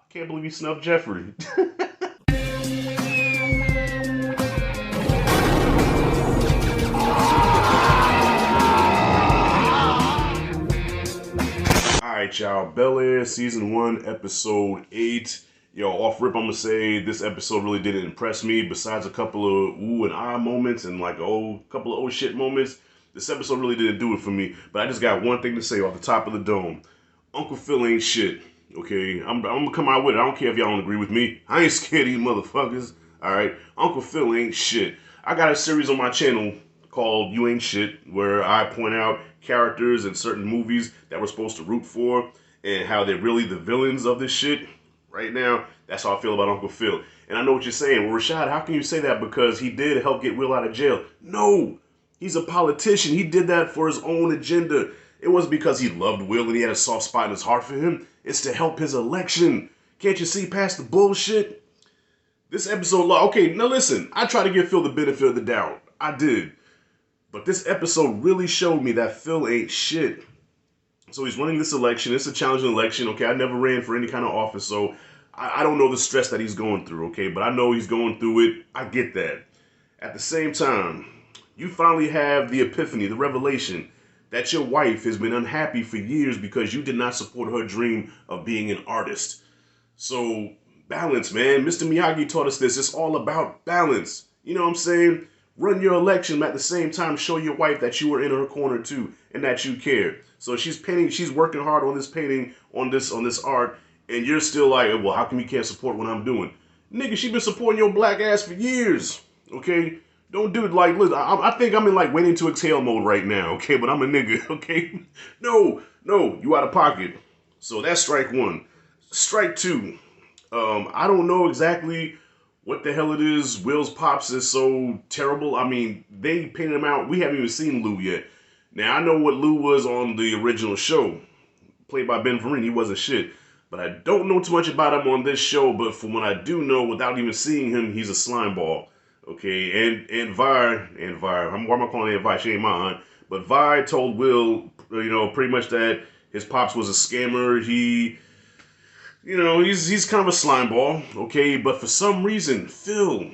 Can't believe he snuffed Jeffrey. Alright, y'all. Bel-Air Season 1, Episode 8. Yo, off rip, I'm gonna say this episode really didn't impress me. Besides a couple of ooh and ah moments and like a couple of oh shit moments, this episode really didn't do it for me. But I just got one thing to say off the top of the dome. Uncle Phil ain't shit. Okay? I'm gonna come out with it. I don't care if y'all don't agree with me. I ain't scared of you motherfuckers. Alright? Uncle Phil ain't shit. I got a series on my channel called You Ain't Shit, where I point out characters in certain movies that we're supposed to root for and how they're really the villains of this shit. Right now, that's how I feel about Uncle Phil. And I know what you're saying. Well, Rashad, how can you say that because he did help get Will out of jail? No! He's a politician. He did that for his own agenda. It wasn't because he loved Will and he had a soft spot in his heart for him. It's to help his election. Can't you see past the bullshit? This episode, okay, now listen. I try to give Phil the benefit of the doubt. I did. But this episode really showed me that Phil ain't shit. So he's running this election. It's a challenging election, okay? I never ran for any kind of office, so I don't know the stress that he's going through, okay? But I know he's going through it. I get that. At the same time, you finally have the epiphany, the revelation, that your wife has been unhappy for years because you did not support her dream of being an artist. So, balance, man. Mr. Miyagi taught us this. It's all about balance. You know what I'm saying? Run your election, but at the same time, show your wife that you were in her corner too, and that you care. So she's painting, she's working hard on this painting, on this art, and you're still like, well, how come you can't support what I'm doing? Nigga, she been supporting your black ass for years, okay? Don't do it like, listen, I think I'm in like waiting to exhale mode right now, okay? But I'm a nigga, okay? No, you out of pocket. So that's strike one. Strike two, I don't know exactly what the hell it is. Will's pops is so terrible. I mean, they painted him out. We haven't even seen Lou yet. Now, I know what Lou was on the original show, played by Ben Vereen. He wasn't shit. But I don't know too much about him on this show, but from what I do know, without even seeing him, he's a slime ball. Okay, and why am I calling Aunt Vi? She ain't my aunt. But Vi told Will, pretty much that his pops was a scammer. He's kind of a slime ball, okay? But for some reason, Phil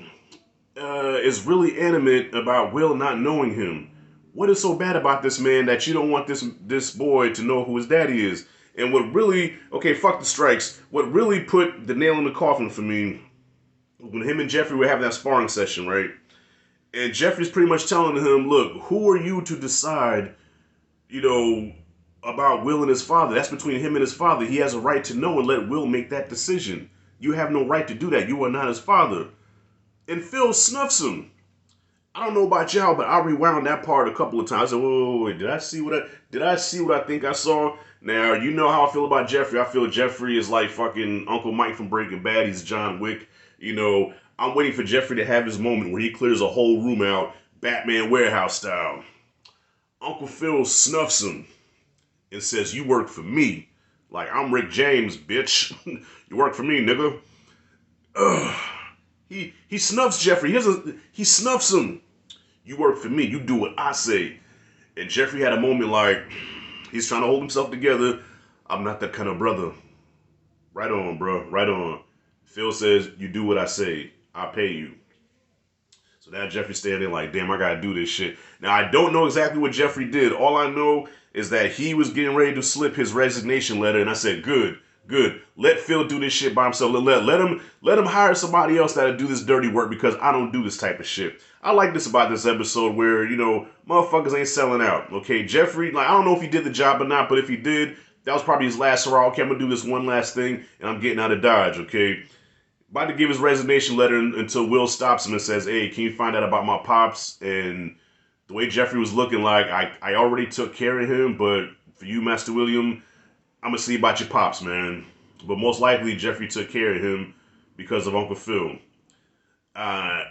is really animate about Will not knowing him. What is so bad about this man that you don't want this boy to know who his daddy is? And what really, okay, fuck the strikes, what really put the nail in the coffin for me, when him and Jeffrey were having that sparring session, right? And Jeffrey's pretty much telling him, look, who are you to decide, about Will and his father? That's between him and his father. He has a right to know and let Will make that decision. You have no right to do that. You are not his father. And Phil snuffs him. I don't know about y'all, but I rewound that part a couple of times. I said, wait, did I see what I think I saw? Now, you know how I feel about Jeffrey. I feel Jeffrey is like fucking Uncle Mike from Breaking Bad. He's John Wick. I'm waiting for Jeffrey to have his moment where he clears a whole room out, Batman warehouse style. Uncle Phil snuffs him and says, you work for me. Like, I'm Rick James, bitch. You work for me, nigga. Ugh. He snuffs Jeffrey. He snuffs him. You work for me. You do what I say. And Jeffrey had a moment like, he's trying to hold himself together. I'm not that kind of brother. Right on, bro. Right on. Phil says, you do what I say. I pay you. So now Jeffrey's standing like, damn, I gotta do this shit. Now, I don't know exactly what Jeffrey did. All I know is that he was getting ready to slip his resignation letter, and I said, good. Let Phil do this shit by himself. Let him hire somebody else that'll do this dirty work because I don't do this type of shit. I like this about this episode where, motherfuckers ain't selling out. Okay, Jeffrey, like, I don't know if he did the job or not, but if he did, that was probably his last hurrah. Okay, I'm gonna do this one last thing, and I'm getting out of Dodge, okay? About to give his resignation letter until Will stops him and says, hey, can you find out about my pops? And the way Jeffrey was looking like, I already took care of him, but for you, Master William, I'm going to see about your pops, man. But most likely, Jeffrey took care of him because of Uncle Phil. I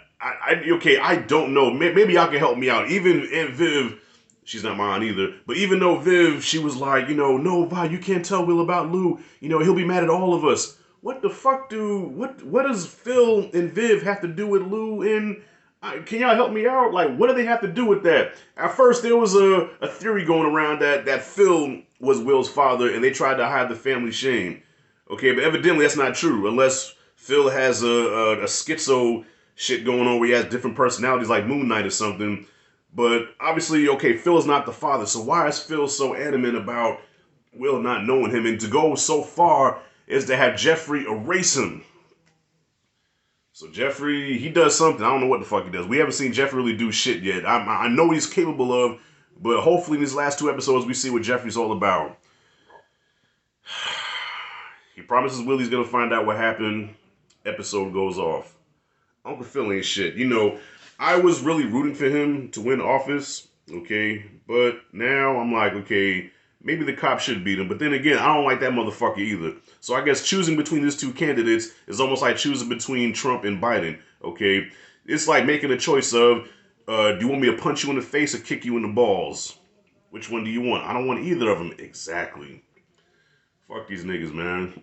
don't know. Maybe y'all can help me out. Even Viv, she's not mine either, but even though Viv, she was like, no, Vi, you can't tell Will about Lou. He'll be mad at all of us. What the fuck what does Phil and Viv have to do with Lou and... Can y'all help me out? Like, what do they have to do with that? At first, there was a theory going around that Phil was Will's father, and they tried to hide the family shame. Okay, but evidently that's not true unless Phil has a schizo shit going on where he has different personalities like Moon Knight or something. But obviously, okay, Phil is not the father, so why is Phil so adamant about Will not knowing him? And to go so far is to have Jeffrey erase him. So Jeffrey, he does something. I don't know what the fuck he does. We haven't seen Jeffrey really do shit yet. I know what he's capable of, but hopefully in these last 2 episodes we see what Jeffrey's all about. He promises Willie's gonna find out what happened. Episode goes off. Uncle Phil ain't shit. You know, I was really rooting for him to win office, okay? But now I'm like, okay, maybe the cop should beat him. But then again, I don't like that motherfucker either. So I guess choosing between these 2 candidates is almost like choosing between Trump and Biden, okay? It's like making a choice of, do you want me to punch you in the face or kick you in the balls? Which one do you want? I don't want either of them. Exactly. Fuck these niggas, man.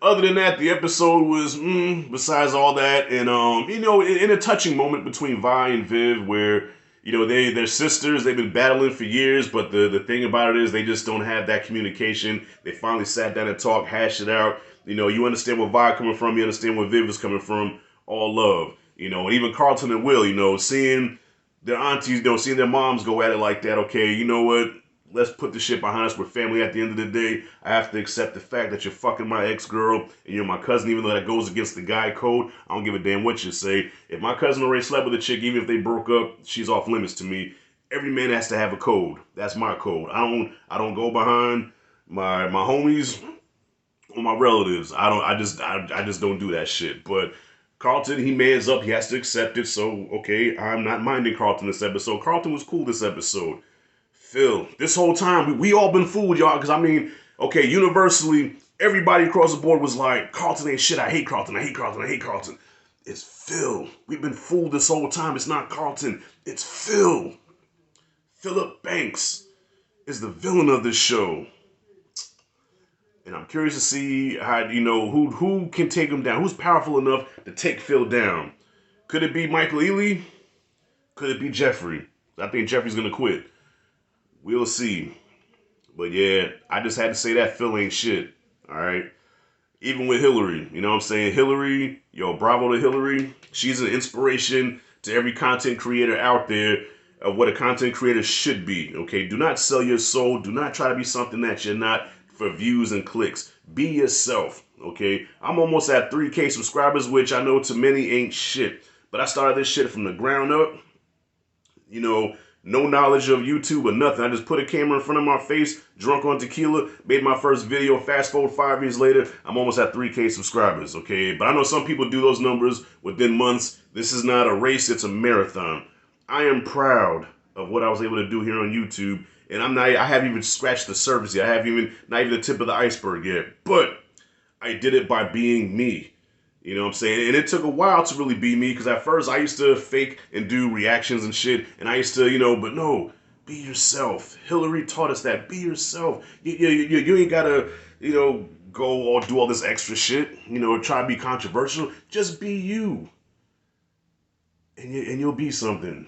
Other than that, the episode was, besides all that, and, you know, in a touching moment between Vi and Viv where, you know, they're sisters, they've been battling for years, but the thing about it is they just don't have that communication. They finally sat down and talked, hashed it out. You know, you understand where Vi coming from, you understand where Viv is coming from, all love. You know, and even Carlton and Will, you know, seeing their aunties, you know, seeing their moms go at it like that, okay, you know what? Let's put the shit behind us. We're family at the end of the day. I have to accept the fact that you're fucking my ex-girl and you're my cousin, even though that goes against the guy code. I don't give a damn what you say. If my cousin already slept with a chick, even if they broke up, she's off limits to me. Every man has to have a code. That's my code. I don't go behind my homies or my relatives. I just don't do that shit. But Carlton, he mans up. He has to accept it. So, okay, I'm not minding Carlton this episode. Carlton was cool this episode. Phil, this whole time, we all been fooled, y'all, because I mean, okay, universally, everybody across the board was like, Carlton ain't shit, I hate Carlton, I hate Carlton, I hate Carlton. It's Phil. We've been fooled this whole time. It's not Carlton, it's Phil. Philip Banks is the villain of this show. And I'm curious to see how, you know, who can take him down, who's powerful enough to take Phil down. Could it be Michael Ealy? Could it be Jeffrey? I think Jeffrey's gonna quit. We'll see. But yeah, I just had to say that Phil ain't shit. Alright? Even with Hillary. You know what I'm saying? Hillary, yo, bravo to Hillary. She's an inspiration to every content creator out there of what a content creator should be. Okay? Do not sell your soul. Do not try to be something that you're not for views and clicks. Be yourself. Okay? I'm almost at 3K subscribers, which I know to many ain't shit. But I started this shit from the ground up. You know, no knowledge of YouTube or nothing. I just put a camera in front of my face, drunk on tequila, made my first video. Fast forward 5 years later, I'm almost at 3K subscribers, okay? But I know some people do those numbers within months. This is not a race, it's a marathon. I am proud of what I was able to do here on YouTube. And I haven't even scratched the surface yet. Not even the tip of the iceberg yet. But I did it by being me. You know what I'm saying? And it took a while to really be me, because at first I used to fake and do reactions and shit. And I used to, you know, but no, be yourself. Hillary taught us that. Be yourself. You ain't got to, you know, go or do all this extra shit, you know, try to be controversial. Just be you. And you'll be something.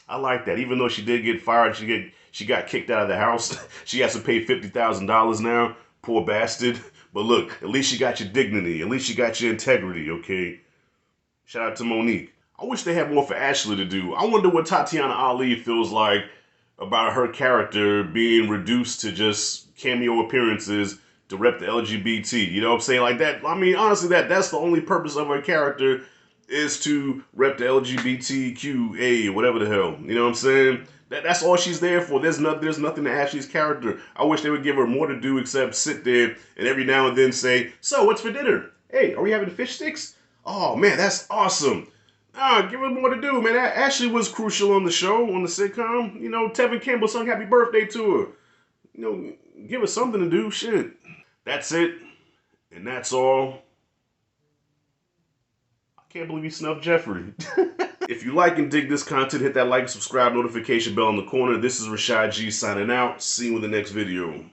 I like that. Even though she did get fired, she got kicked out of the house. She has to pay $50,000 now. Poor bastard. But look, at least you got your dignity. At least you got your integrity, okay? Shout out to Monique. I wish they had more for Ashley to do. I wonder what Tatiana Ali feels like about her character being reduced to just cameo appearances to rep the LGBT. You know what I'm saying? Like that. I mean, honestly, that's the only purpose of her character, is to rep the LGBTQA, whatever the hell. You know what I'm saying? That's all she's there for. There's nothing to Ashley's character. I wish they would give her more to do except sit there and every now and then say, so what's for dinner? Hey, are we having fish sticks? Oh man, that's awesome. Give her more to do, man. Ashley was crucial on the show, on the sitcom. You know, Tevin Campbell sung happy birthday to her. You know, give her something to do. Shit. That's it. And that's all. I can't believe you snubbed Jeffrey. If you like and dig this content, hit that like, subscribe, notification bell in the corner. This is Rashad G signing out. See you in the next video.